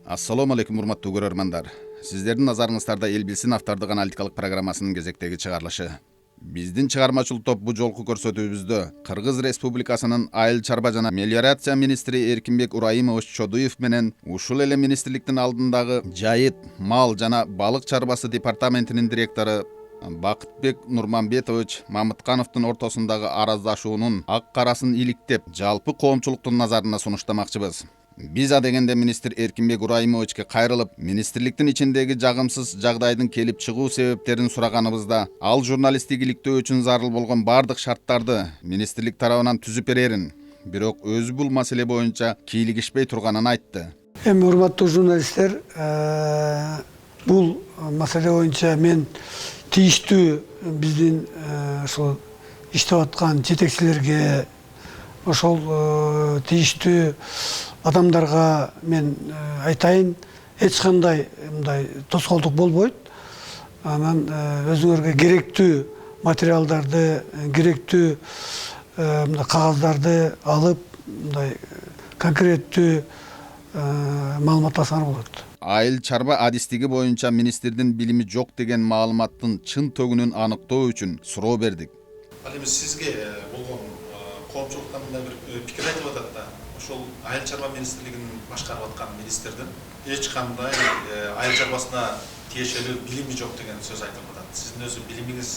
Assalamu алейкум урматтуу көрөрмандар. Сиздердин назарыңыздарда Эл билсин автордук аналитикалык программасынын кезектеги чыгарылышы. Биздин чыгармачыл топ бу жолку көрсөтүүбүздө Кыргыз Республикасынын Айыл чарба жана мелиорация министри Эркинбек Урайымович Чодуев менен ушул эле министрликтин алдындагы жайыт, мал жана балык чарбасы департаментинин директору Бакытбек Нурманбетович Мамыткановдун ортосундагы араздашуунун ак карасын иликтеп, жалпы коомчулуктун назарына сунуштамакчыбыз. Биз адегенде министр Эркинбек Урайымовичке кайрылып, министрликтин ичиндеги жагымсыз жагдайдын келип чыгуу себептерин сураганыбызда, ал журналисттик иликтөө үчүн зарыл болгон бардык шарттарды министрлик тарабынан түзүп берерин, бирок өзү бул маселе боюнча кийлигишпей турганын айтты. Эми урматтуу журналисттер, бул маселе боюнча мен тийиштүү биздин ошол иштеп аткан жетекчилерге, ошол тийиштүү адамдарга мен айтайын, эч кандай мындай тоскоолдук болбойт. Анан өзүңөргө керектүү материалдарды, керектүү кагаздарды алып, мындай конкреттүү маалымат алсаңар болот. Айыл чарба адистиги боюнча министрдин билими жок деген маалыматтын чын төгүнүн аныктоо үчүн суроо бердик. Ал эми сизге болгон коомчулуктан мындай бир пикир айтып атат да, ошол айыл чарба министрлигин башкарып аткан министрдин эч кандай айыл чарбасына тиешелүү билими жок деген сөз айтылып атат. Сиздин өзү билимиңиз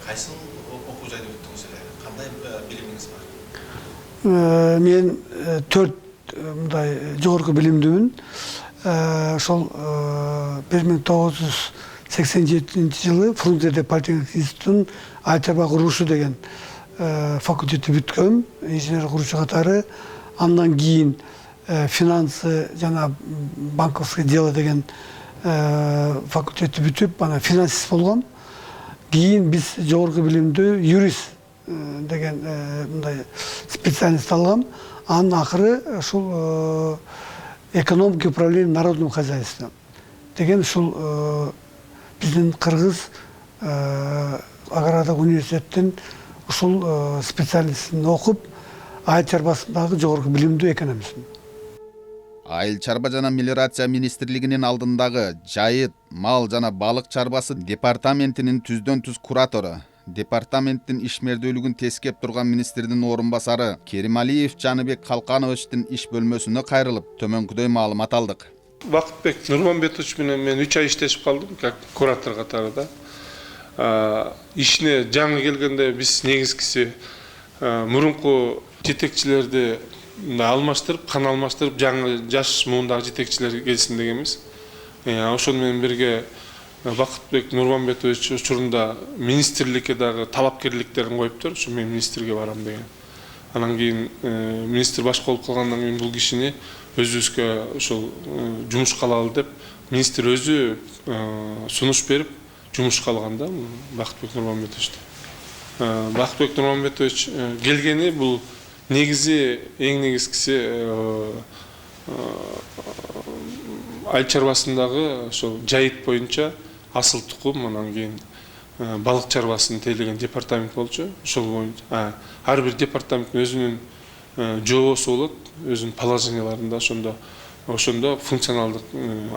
кайсы окуу жайда өттүңүз эле? Кандай билимиңиз бар? Мен 4 мындай жогорку билимдүүмүн. Ошол 1987 жылы Фрунзеде политехник институтунун айыл чарба курулушу деген факультетти бүткөм, инженер куруучу катары. Андан кийин финансы жана банковский дело деген факультетти бүтүп, ана финансист болгом. Кийин биз жогорку билимдүү юрист деген мындай специальность алгам. Анын акыры ушул экономика управления народным хозяйством деген ушул биздин Кыргыз агрардык университеттин ушул специальностун окуп, айыл чарбасындагы жогорку билимдүү экономистмин. Айыл чарба жана мелиорация министрлигинин алдындагы жайыт, мал жана балык чарбасы департаментинин түздөн түз куратору, департаменттин ишмердүүлүгүн тескеп турган министрдин орун басары Керималиев Жаныбек Калкановичтин иш бөлмөсүнө кайрылып, төмөнкүдөй маалымат алдык. Бакытбек Нурманбетович менен мен 3 ай иштешип калдым, как куратор катарында. Ишине жаңы келгенде биз негизгиси мурунку жетекчилерди алмаштырып, кан алмаштырып, жаңы жаш муундагы жетекчилер келсин дегенбиз. Ошону менен бирге Бакытбек Нурманбетович учурунда министрликке дагы талапкерликтерин коюптур, ушу мен министрге барам деген. Анан кийин министр башка болуп калгандан кийин бул кишини өзүбүзгө ошол жумушка алалы деп министр өзү сунуш берип жумушка алган да Бакытбек Нурманбетовичти. Бакытбек Нурманбетович келгени бул негизи эң негизгиси айыл чарбасындагы ошол жайыт боюнча асыл тукум, анан кийин балык чарбасын тейлеген департамент болчу. Ошол боюнча ар бир департаменттин өзүнүн жообосу болот, өзүнүн положенияларында, ошондо функционалдык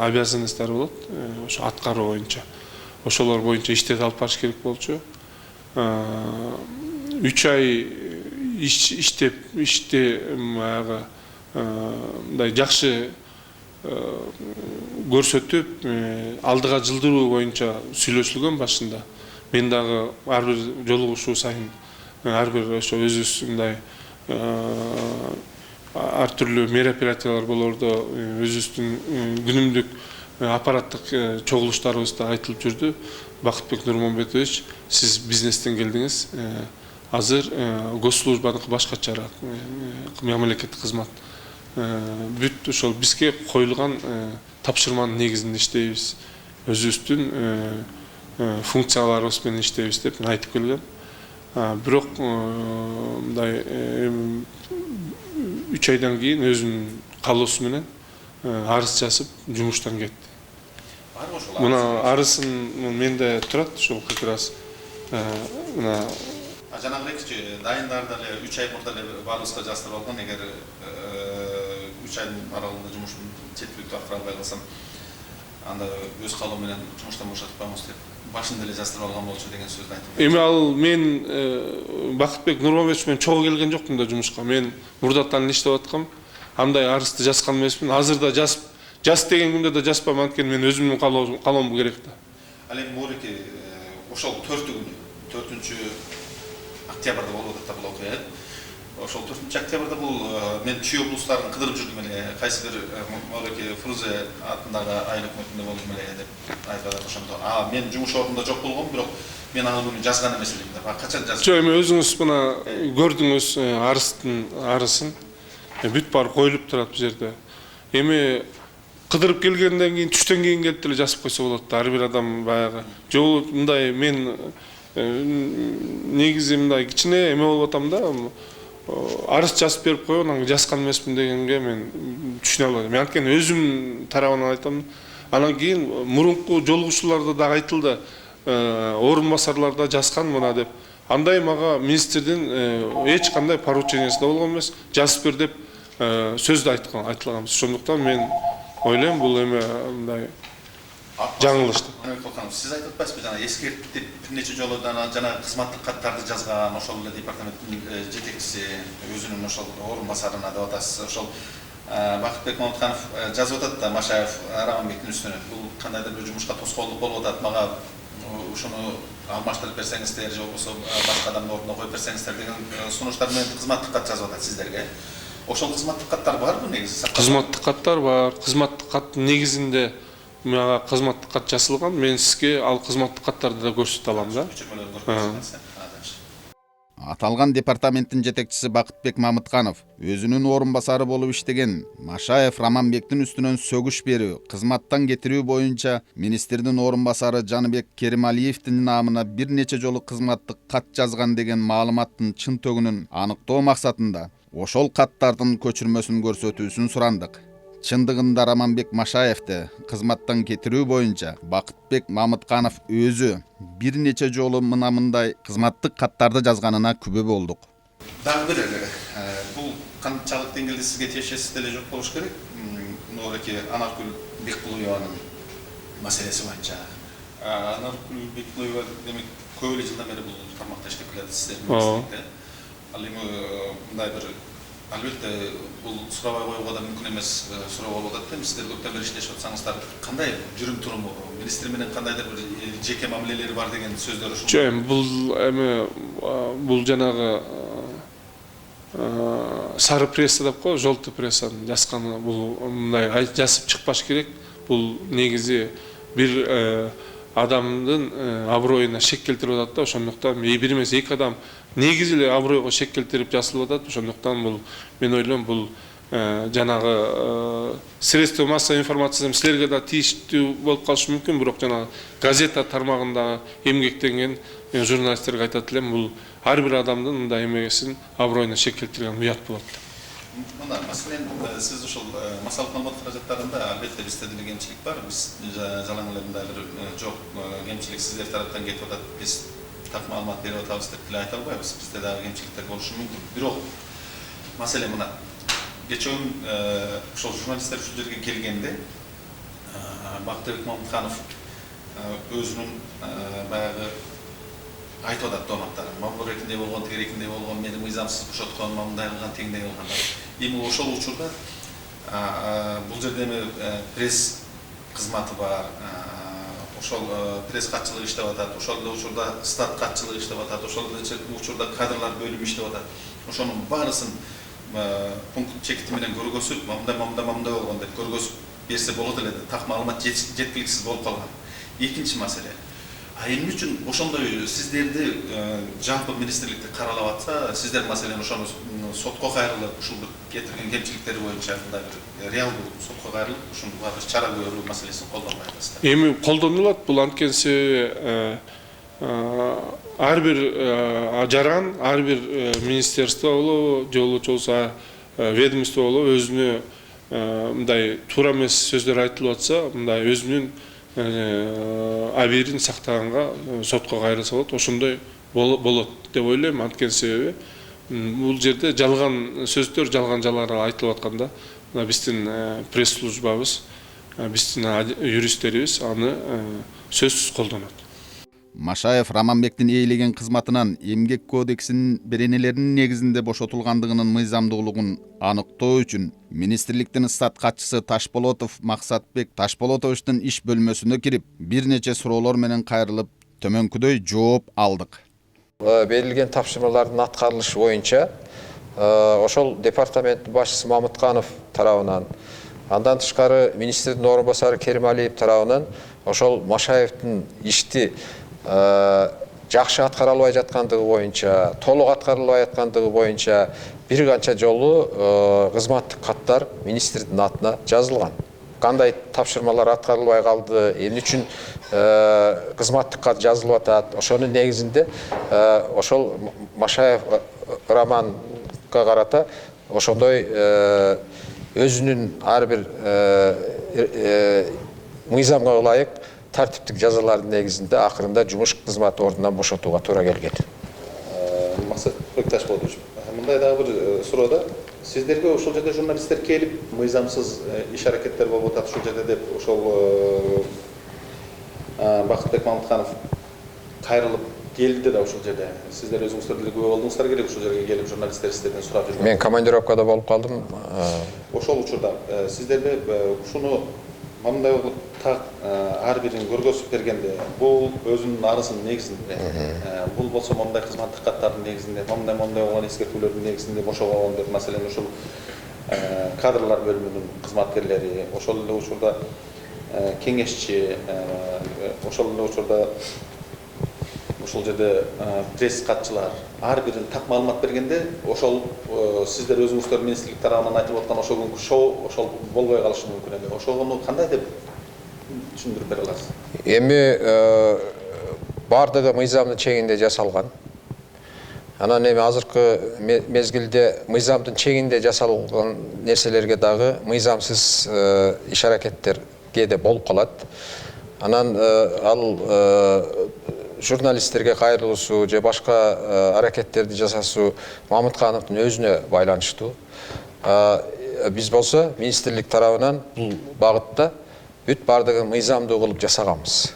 обязанностьтары болот, ошо аткаруу боюнча. Ошолор боюнча иштерди алып барыш керек болчу. 3 ай иштеп, баягы мындай жакшы көрсөтүп, алдыга жылдыруу боюнча сүйлөшүлгөн башында. Мен дагы ар бир жолугушуу сайын ар бир ошо өзүбүздөй ар түрлүү мероприятиялар болордо өзүбүздүн күнүмдүк аппараттык чогулуштарыбызда айтылып жүрдү. Бакытбек Нурманбетович, сиз бизнестен келдиңиз, азыр госслужбаныкы башкачараак, мамлекеттик кызмат. Бүт ошол бизге коюлган тапшырманын негизинде иштейбиз, өзүбүздүн функцияларыбыз менен иштейбиз деп айтып келген. Бирок мындай 3 айдан кийин өзүнүн каалоосу менен арыз жазып жумуштан кетти. Мына арызын менде турат, ошол как раз мына Жанагы дайындарда эле 3 ай мурда эле баарыбызга жаздырып алган, эгер 3 айдын аралыгында жумушун жеткиликтүү аткара албай калсам, анда өз калоом менен жумуштан бошотуп коебуз деп башында эле жаздырып алган болчу деген сөздү айтып. Эми ал мен Бакытбек Нурмамбетович менен чогуу келген жокмун да жумушка. Мен Мурдаттан эле иштеп аткам. Андай арызды жазган эмесмин. Азырда жаз деген күндө да жазпам, анткени мен өзүмдүн калоом керек да. Ал эми Мореке ошол 4 октябрда болуп атат бул окуя. Ошол 4 октябрда бул мен Чүй облустарын кыдырып жүрдүм эле. Кайсы бир Мореке Фрузе атындагы айыл өкмөтүндө болдум эле деп айтып атат ошондо. Мен жумуш ордунда жок болгом, бирок мен аны бүгүн жазган эмес элем да. Качан жаздым? Жок, эми өзүңүз мына көрдүңүз арыздын бүт баары коюлуп турат бул жерде. Эми кыдырып келгенден кийин түштөн кийин келип деле жазып койсо болот да. Ар бир адам баягы жол мындай мен негизи мындай кичине эме болуп атам да. Арыз жазып берип коюп, анан жазган эмесмин дегенге мен түшүнө албайм. Мен анткени өзүм тарабынан айтам. Анан кийин мурунку жолугушууларда да айтылды, орун басарларда жазган мына деп. Андай мага министрдин эч кандай поручениясы да болгон эмес, жазып бер деп сөздү айтылган. Ошондуктан мен ойлойм бул эме мындай жаңылыш. Сиз айтып атпайсызбы, жана эскертип деп бир нече жолу жана кызматтык каттарды жазган, ошол эле департаменттин жетекчиси өзүнүн ошол орун басарына деп атасыз. Ошол Бакытбек Мамытканов жазып атат да, Машаев Раманбектин үстүнө. Бул кандайдыр бир жумушка тоскоолдук болуп атат, мага ушуну алмаштырып берсеңиздер, же болбосо башка адамдын ордуна коюп берсеңиздер деген сунуштар менен кызматтык кат жазып атат сиздерге. Ошол кызматтык каттар барбы негизи? Кызматтык каттар бар. Кызматтык каттын негизинде мага кызматтык кат жазылган. Мен сизге ал кызматтык каттарды да көрсөтө алам да. Аталган департаменттин жетекчиси Бакытбек Мамытканов өзүнүн орун басары болуп иштеген Машаев Раманбектин үстүнөн сөгүш берүү, кызматтан кетирүү боюнча министрдин орун басары Жаныбек Керималиевдин наамына бир нече жолу кызматтык кат жазган деген маалыматтын чын төгүнүн аныктоо максатында ошол каттардын көчүрмөсүн көрсөтүүсүн сурандык. Чындыгында Раманбек Машаевди кызматтан кетирүү боюнча Бакытбек Мамытканов өзү бир нече жолу мындай кызматтык каттарды жазганына күбө болдук. Дагы бир бул канчалык деңгээлде сизге тиешеси деле жок болуш керек. Мынакей Анаркүл Бекбулуеванын маселеси боюнча. Анаркүл Бекбулуева демек көп эле жылдан бери бул тармакта иштеп келет сиздердин министрликте. Ал эми мындай бир албетте бул сурабай коюуга да мүмкүн эмес суроо болуп атат. Сиздер көптөн бери иштешип атсаңыздар, кандай жүрүм туруму, министр менен кандайдыр бир жеке мамилелери бар деген сөздөр ушул. Жок, бул жанагы сары пресса деп коебуз, желтый прессанын жазганы бул мындай жазып чыкпаш керек. Бул негизи бир адамдын аброюна шек келтирип атат да. Ошондуктан бир эмес эки адам негизи эле абройго шек келтирип жазылып атат. Ошондуктан бул мен ойлойм бул жанагы средства массовой информация силерге да тийиштүү болуп калышы мүмкүн, бирок жанагы газета тармагында эмгектенген журналисттерге айтат элем, бул ар бир адамдын мындай эмесин аброюна шек келтирген уят болот. Мына маселен сиз ушул массалык маалымат каражаттарында албетте бизде деле кемчилик бар. Биз жалаң эле мындай бир жок кемчилик сиздер тараптан кетип атат, биз так маалымат берип атабыз деп деле айта албайбыз. Бизде дагы кемчиликтер болушу мүмкүн. Бирок маселе мына. Кечөөн ошол журналисттер ушул жерге келгенде Бакытбек Мамытканов өзүнүн баягы айтып атат дооматтарын. Мамбурекиндей болгон, тегерекиндей болгон, мени мыйзамсыз бошоткон, мындай кылган, тегиндей кылган. Эми ошол учурда бул жерде эми пресс кызматы бар, ошол пресс катчылыгы иштеп атат, ошол эле учурда стат катчылыгы иштеп атат, ошол эле учурда кадрлар бөлүмү иштеп атат. Ошонун баарысын пункт чекити менен көргөзүп, мындай болгон деп көргөзүп берсе болот эле, так маалымат жеткиликсиз болуп калган. Экинчи маселе. Эмне үчүн ошондой сиздерди жалпы министрликте каралап атса, сиздер маселени ошону сотко кайрылып, ушул кетирген кемчиликтери боюнча мындай бир реалдуу сотко кайрылып, ушунга бир чара көрүү маселесин колдонбай атасыздар. Эми колдонулат, бул анткени себеби ар бир жаран, ар бир министерство болобу, же болбосо ведомство болобу өзүнө мындай туура эмес сөздөр айтылып атса, мындай өзүнүн абийирин сактаганга сотко кайрылса болот. Ошондой болот деп ойлойм. Анткени себеби бул жерде жалган сөздөр, жалган жалалар айтылып атканда, биздин пресс-службабыз, биздин юристтерибиз аны сөзсүз колдонот. Машаев Романбектин ээлеген кызматынан эмгек кодексинин беренелеринин негизинде бошотулгандыгынын мыйзамдуулугун аныктоо үчүн министрликтин стат катчысы Ташполотов Максатбек Ташполотовичтин иш бөлмөсүнө кирип, бир нече суроолор менен кайрылып, төмөнкүдөй жооп алдык. Берилген тапшырмалардын аткарылышы боюнча ошол департамент башчысы Мамытканов тарабынан, андан тышкары министрдин орун басары Керималиев тарабынан ошол Машаевдин ишти жакшы аткара албай жаткандыгы боюнча, толук аткарылбай жаткандыгы боюнча бир канча жолу кызматтык каттар министрдин атына жазылган. Кандай тапшырмалар аткарылбай калды, эмне үчүн кызматтык кат жазылып атат, ошонун негизинде ошол Машаев Романга карата ошондой өзүнүн ар бир мыйзамга ылайык тартиптик жазалардын негизинде акырында жумуш кызмат ордунан бошотууга туура келген. Максатбек Ташполотович, мындай дагы бир суроо да. Сиздерге ошол жерде журналисттер келип, мыйзамсыз иш аракеттер болуп атат ушул жерде деп ошол Бакытбек Мамытканов кайрылып келди да ушул жерде. Сиздер өзүңүздөр деле күбө болдуңуздар керек ушул жерге келип журналисттер сиздерден сурап жүргөн. Мен командировкада болуп калдым. Ошол учурда сиздерге ушуну мындай болуп так ар бирин көргөзүп бергенде, бул өзүнүн арызынын негизинде, бул болсо мындай кызматтык каттардын негизинде, мындай болгон эскертүүлөрдүн негизинде бошогон деп, маселен ушул кадрлар бөлүмүнүн кызматкерлери, ошол эле учурда кеңешчи, ошол эле учурда ушул жерде пресс катчылар ар бирин так маалымат бергенде, ошол сиздер өзүңүздөр министрлик тарабынан айтып аткан ошол күнкү шоу ошол болбой калышы мүмкүн эле. Ошону кандай деп түшүндүрүп бере аласыз? Эми бардыгы мыйзамдын чегинде жасалган. Анан эми азыркы мезгилде мыйзамдын чегинде жасалган нерселерге дагы мыйзамсыз иш аракеттер кээде болуп калат. Анан ал журналисттерге кайрылуусу же башка аракеттерди жасасуу Мамыткановдун өзүнө байланыштуу. Биз болсо министрлик тарабынан бул багытта бүт бардыгын мыйзамдуу кылып жасаганбыз.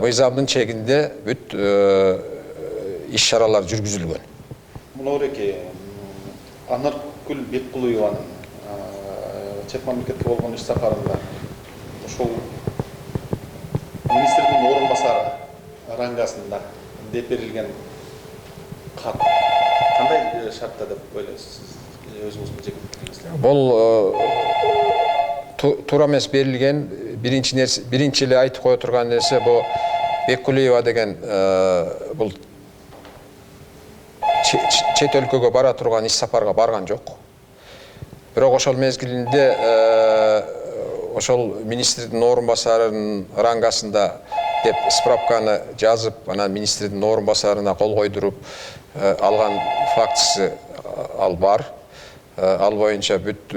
Мыйзамдын чегинде бүт иш чаралар жүргүзүлгөн. Мунореке Анаркүл Беккулуеванын чет мамлекетке болгон иш сапарында ошол министрдин орун басары рангасында деп берилген кат кандай шартта деп ойлойсуз? Өзүңүздүн жеке Бул туура эмес берилген биринчи эле айтып кое турган нерсе бул Беккулиева деген бул чет өлкөгө бара турган иш сапарга барган жок. Бирок ошол мезгилинде ошол министрдин орун басарынын рангасында деп справканы жазып, анан министрдин орун басарына кол койдуруп алган фактысы ал бар. Ал боюнча бүт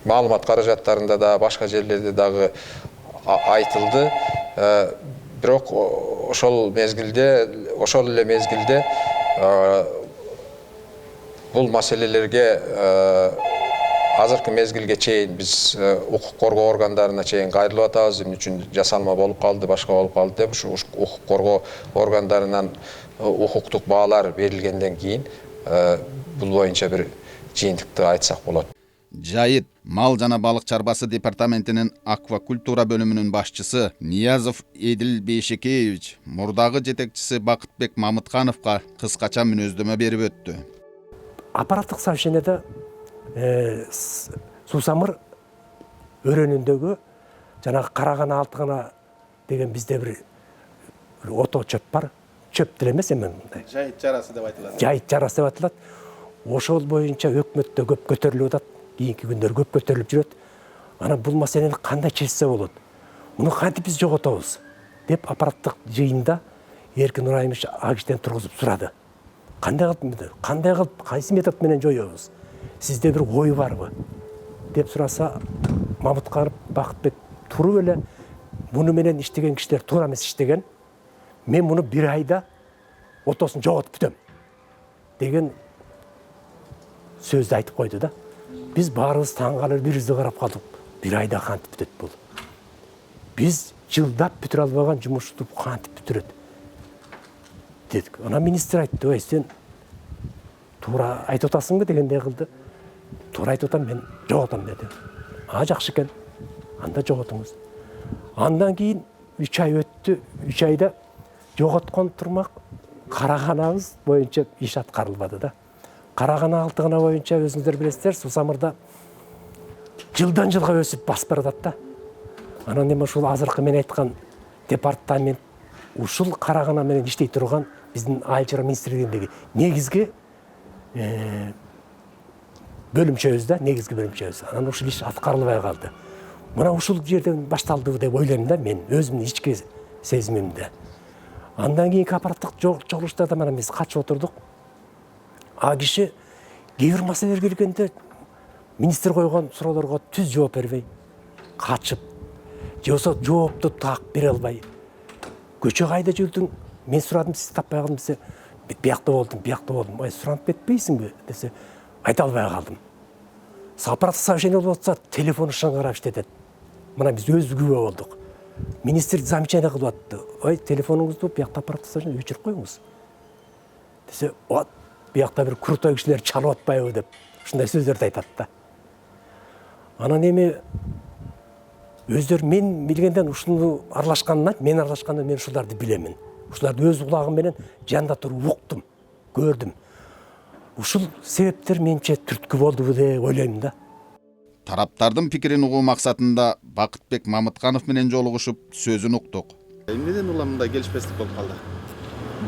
маалымат каражаттарында да башка жерлерде дагы айтылды. Бирок ошол эле мезгилде бул маселелерге азыркы мезгилге чейин биз укук коргоо органдарына чейин кайрылып атабыз. Эмне үчүн жасалма болуп калды, башка болуп калды деп ушу укук коргоо органдарынан укуктук баалар берилгенден кийин бул боюнча бир жыйынтыкты айтсак болот. Жайыт мал жана балык чарбасы департаментинин аквакультура бөлүмүнүн башчысы Ниязов Эдил Бейшекеевич мурдагы жетекчиси Бакытбек Мамыткановго кыскача мүнөздөмө берип өттү. Аппараттык сообщениеде Сусамыр өрөнүндөгү жанагы караган алтыгына деген бизде бир ото чөп бар. Чөп деле эмес эми мындай. жайыт жарасы деп айтылат. Жайыт жарасы деп айтылат. Ошол боюнча өкмөттө көп көтөрүлүп атат. Кийинки күндөр көп көтөрүлүп жүрөт. Анан бул маселени кандай чечсе болот? Муну кантип биз жоготобуз? Деп аппараттык жыйында Эркин Нурайымович агиштен тургузуп сурады. Кандай кылып, кайсы метод менен жоёбуз? Сизде бир ой барбы? Деп сураса, Мамытканов Бакытбек туруп эле муну менен иштеген кишилер туура эмес иштеген. Мен муну бир айда отосун жоготуп бүтөм деген сөзді айтып қойды да. Біз барыбыз таң қалып бірізді қарап қалдық. Bir ayda қантып бүтет бұл. Біз жылдап бүтір албаған жұмысты қантып бүтіреді. Дедік. Ана министр айтты, ой, сен тура айтып отасың ба дегендей қылды. Тура айтып отам, мен жоғатам деді. Жақсы екен. Анда жоғатыңыз. Андан кейін 3 ай өтті. 3 айда жоғатқан тұрмақ қарағанағыз бойынша еш атқарылмады да. Қарағана алтығына бойынша өзіңіздер білесіздер, Сусамырда жылдан жылға өсіп басып барады да. Анан эми ушул азыркы мен айткан департамент ушул Карагана менен иштей турган биздин айыл чарба министрлигиндеги негизги бөлүмчөбүз да, негизги бөлүмчөбүз. Анан ушул иш аткарылбай калды. Мына ушул жерден башталды деп ойлойм да мен өзүмдүн ички сезимимде. Андан кийинки аппараттык чогулуштарда мына биз катышып отурдук. А киши кээ бир маселелер келгенде министр койгон суроолорго түз жооп бербей, качып, же болсо жоопту так бере албай. Көчө кайда жүрдүң? Мен сурадым, сиз таппай калдым десе, биякта болдум. Ой, суранып кетпейсиңби десе, айта албай калдым. Аппараттык сообщение болуп атса, телефону шыңгырап иштетет. Мына биз өзү күбө болдук. Министр замечание кылып атты. Ой, телефонуңузду биякта аппараттык сообщение өчүрүп коюңуз. Десе, вот, биякта бир крутой кишилер чалып атпайбы деп, ушундай сөздөрдү айтат да. Анан эми өздөрү мен билгенден ушуну аралашкандан, мен ушуларды билемин. Ушуларды өз кулагым менен жанында туруп уктум, көрдүм. Ушул себептер менче түрткү болдубу деп ойлойм да. Тараптардын пикирин угуу максатында Бакытбек Мамытканов менен жолугушуп сөзүн уктук. Эмнеден улам мындай келишпестик болуп калды?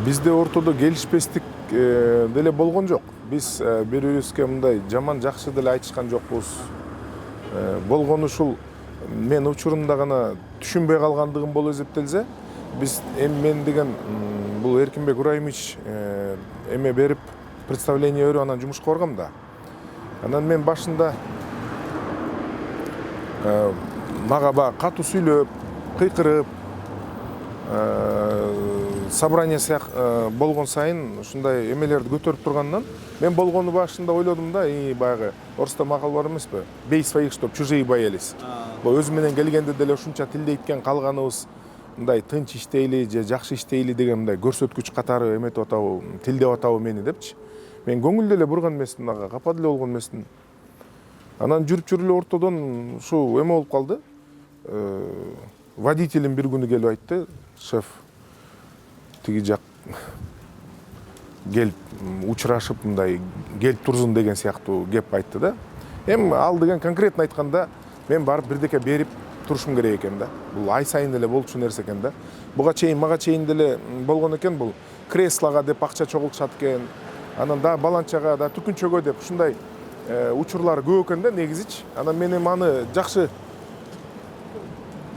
Бизде ортодо келишпестик деле болгон жок. Биз бири-бирибизге мындай жаман жакшы деле айтышкан жокпуз. Болгону ушул мен учурунда гана түшүнбөй калгандыгым болуп эсептелсе, биз мен деген бул Эркинбек Урайымович эме берип представление берип анан жумушка баргам да. Анан мен башында мага баягы катуу сүйлөп, кыйкырып, собрание болгон сайын ушундай эмелерди көтөрүп тургандан мен болгону башында ойлодум да, баягы орусда макал бар эмеспи? Бей своих, чтоб чужие боялись. Өзү менен келгенде деле ушунча тилде иткен калганыбыз мындай тынч иштейли же жакшы иштейли деген мындай көрсөткүч катары эметип атабы, тилдеп атабы мени депчи. Мен көңүл деле бурган эмесмин, ага капа деле болгон эмесмин. Анан жүрүп эле ортодон ушу эме болуп калды. Водителим бир күнү келип айтты, шеф, тиги жак келип учурашып мындай келип турсун деген сыяктуу кеп айтты да. Эми ал деген конкретно айтканда мен барып бирдеке берип турушум керек экен да. Бул ай сайын эле болчу нерсе экен да. Мага чейин деле болгон экен, бул креслога деп акча чогултушат экен. Анан да баланчага да түкүнчөгө деп ушундай учурлар көп экен да негизичи. Анан мен эми аны жакшы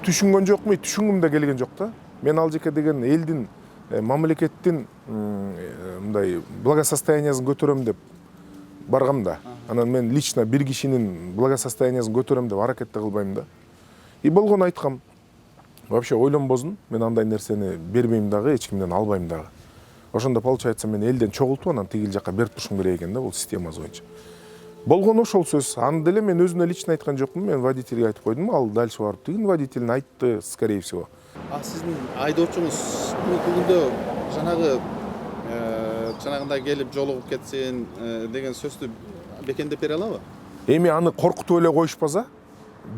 түшүнгөн жокмун, түшүнгүм да келген жок да. Мен ал жеке деген элдин, мамлекеттин мындай благосостояниясын көтөрөм деп баргам да. Анан мен лично бир кишинин благосостояниясын көтөрөм деп аракетте кылбайм да. И болгону айткам. Вообще ойлонбосун, мен андай нерсени бербейм дагы, эч кимден албайм дагы. Ошондо получается мен элден чогултуп анан тигил жака берип турушум керек экен да, бул системасы боюнча. Болгону ошол сөз. Аны деле мен өзүнө лично айткан жокмун, мен водительге айтып койдум, ал дальше барып тигин водителин айтты, скорее всего. Сиздин айдоочуңуз күндө жанагындай келип жолугуп кетсин деген сөздү бекемдеп бере алабы? Эми аны коркутуп эле коюшпаса,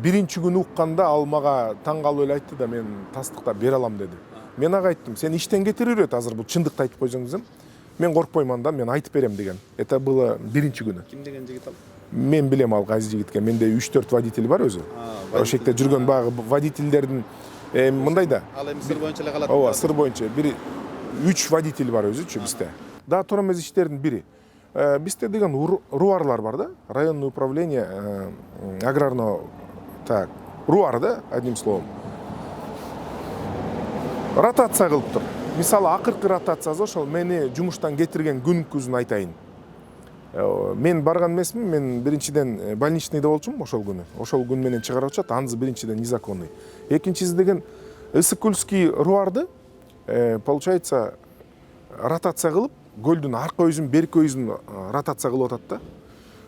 биринчи күнү укканда ал мага таң калып эле айтты да, мен тастыктап бере алам деди. Мен ага айттым, сен иштен кетирип берет, азыр бул чындыкты айтып койсоңуз, мен коркпойм андан, мен айтып берем деген. Это было биринчи күнү. Ким деген жигит ал? Мен билем ал кайсы жигитке. Менде 3-4 водитель бар өзү. Ошол жерде жүргөн баягы водительдердин мындай да. Ал эми сыр боюнча эле калат. Ооба, сыр боюнча. Бир 3 водитель бар өзүчү бизде. Да, торомез иштердин бири. Бизде деген руарлар бар да, районное управление аграрного, так, руар да, одним словом. Ротация кылыптыр. Мисалы, акыркы ротациясы ошол мени жумуштан кетирген күнкүзүн айтайын. Мен барган эмесмин, мен биринчиден больничныйда болчумун ошол күнү. Ошол күн менен чыгарып атышат, анысы биринчиден незаконный. Экинчиси деген Ысыккөлский руарды, получается, ротация кылып, көлдүн арка өзүн, берки өзүн ротация кылып атат да.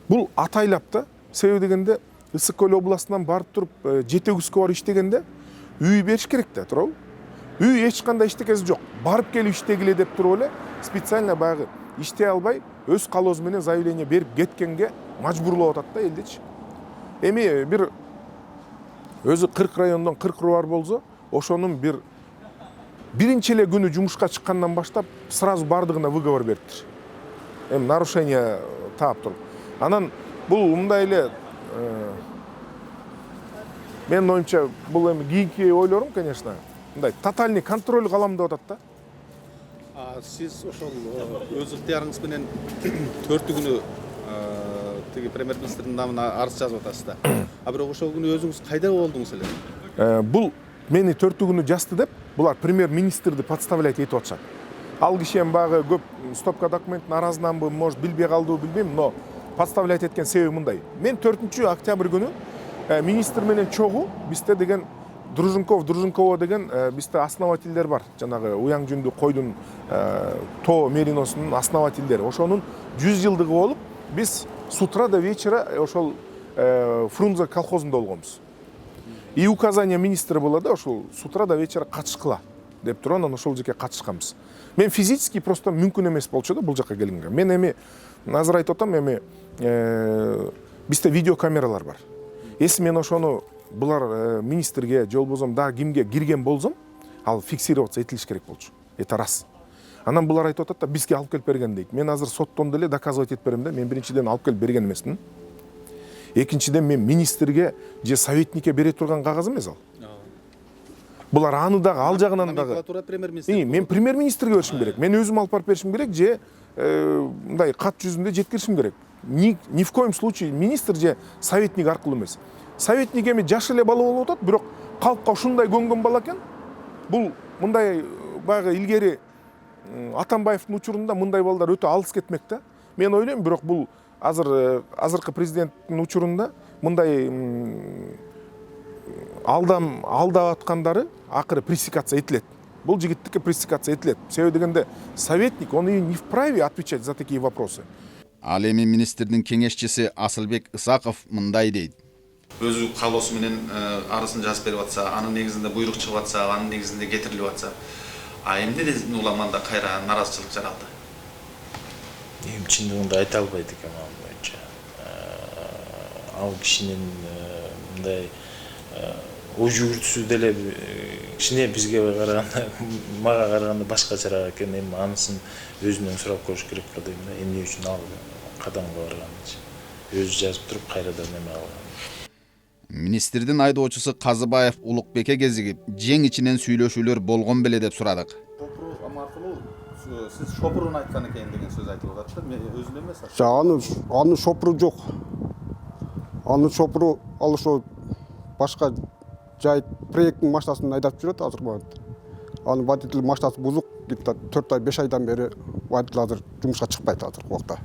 Бул атайлап да, себеби дегенде Ысык Көл областынан барып туруп жетегүскө барып иштегенде үй бериш керек да, туурабы? Үй эч кандай иштекеси жок. Барып келип иштегиле деп туруп эле специально баягы иштей албай өз калоосу менен заявление берип кеткенге мажбурлап атат да элдичи. Эми бир өзү 40 райондон 40 рубар болсо, ошонун биринчи эле күнү жумушка чыккандан баштап сразу бардыгына выговор бериптир. Эми нарушение таап туруп. Анан бул мындай эле менин оюмча бул эми кийинки ойлорум, конечно, мындай тотальный контроль калам деп атат да. Сиз ошол өз ыктыярыңыз менен 4-күнү тиги премьер-министрдин намына арыз жазып атасыз да. А бирок ошол күнү өзүңүз кайда болдуңуз эле? Бул мени 4-күнү жазды деп, булар премьер-министрди подставлять этип атышат. Ал киши эми баягы көп стопка документтин аразынанбы, может билбей калдыбы билбейм, но подставлять эткен себеби мындай. Мен 4-октябрь күнү министр менен чогуу бизде деген Дружинкова деген бизде основательдер бар. Жанагы уяң жүндүү койдун тоо мериносунун основательдери. Ошонун 100 жылдыгы болуп, биз с утра до вечера ошол Фрунзе колхозунда болгонбуз. И указание министра было да, ошол с утра до вечера катышкыла деп туруп, анан ошол жерге катышканбыз. Мен физически просто мүмкүн эмес болчу да бул жака келгенге. Мен эми азыр айтып атам, эми бизде видеокамералар бар. Эси мен ошону булар министрге же болбосо дагы кимге кирген болсом, ал фиксироваться этилиш керек болчу. Это раз. Анан булар айтып атат да, бизге алып келип берген дейт. Мен азыр соттон деле доказывать этип берем да, мен биринчиден алып келип берген эмесмин. Экинчиден мен министрге же советникке бере турган кагаз эмес ал. Булар аны дагы ал жагынан дагы. Мен премьер-министрге беришим керек. Мен өзүм алып барып беришим керек же мындай кат жүзүндө жеткиришим керек. Ни в коем случае министр же советник аркылуу эмес. Советник эми жаш эле бала болуп атат, бирок калкка ушундай көнгөн бала экен. Бул мындай баягы илгери Атамбаевдин учурунда мындай балдар өтө алыс кетмек да. Мен ойлойм, бирок бул азыркы президенттин учурунда мындай алдап аткандары акыры пресекация этилет. Бул жигиттикке пресекация этилет. Себеби дегенде советник, он и не вправе отвечать за такие вопросы. Ал эми министрдин кеңешчиси Асылбек Ысаков мындай дейт. Өзү калоосу менен арызын жазып берип атса, анын негизинде буйрук чыгып атса, анын негизинде кетирилип атса, а эмне уламанда кайра наразычылык жаралды? Эми чындыгында айта албайт экенмин ал боюнча. Ал кишинин мындай ой жүгүртүүсү деле кичине бизге караганда, мага караганда башкачараак экен. Эми анысын өзүнөн сурап көрүш керек го дейм да. Эмне үчүн ал кадамга барганын. Өзү жазып туруп кайрадан эме алган. Министрдин айдоочусу Казыбаев Улукбекке кезигип, жең ичинен сүйлөшүүлөр болгон беле деп сурадык. Сиз шопурун айткан экен деген сөз айтып атат да, мен өзүм эмес. Анын шопуру жок. Анын шопуру ал ошо башка жай проекттин машинасын айдап жүрөт азыр багат. Анын водитель машинасы бузук, где-то 4 ай 5 айдан бери водитель азыр жумушка чыкпайт азыр убакта.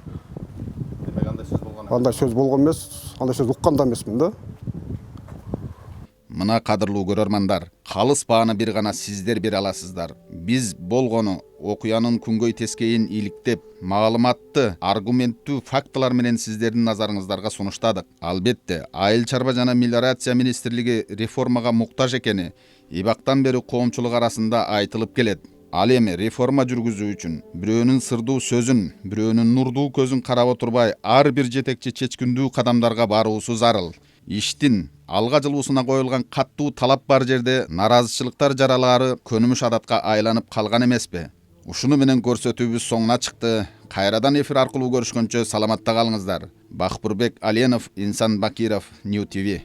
Демек андай сөз болгон. Андай сөз болгон эмес, андай сөз уккан да эмесмин да. Мына кадырлуу көрөрмандар, калыс бааны бир гана сиздер бере аласыздар. Биз болгону окуянын күнгөй тескейин иликтеп, маалыматты, аргументтүү фактылар менен сиздердин назарыңыздарга сунуштадык. Албетте, Айыл чарба жана мелиорация министрлиги реформага муктаж экени ибактан бери коомчулук арасында айтылып келет. Ал эми реформа жүргүзүү үчүн бирөөнүн сырдуу сөзүн, бирөөнүн нурдуу көзүн карап отурбай, ар бир жетекчи чечкиндүү кадамдарга баруусу зарыл. Иштин алга жылуусуна коюлган каттуу талап бар жерде наразычылыктар жаралаары көнүмүш адатка айланып калган эмеспи? Ушуну менен көрсөтүүбүз соңуна чыкты. Кайрадан эфир аркылуу көрүшкөнчө саламатта калыңыздар. Бакбурбек Аленов, Инсан Бакиров, New TV.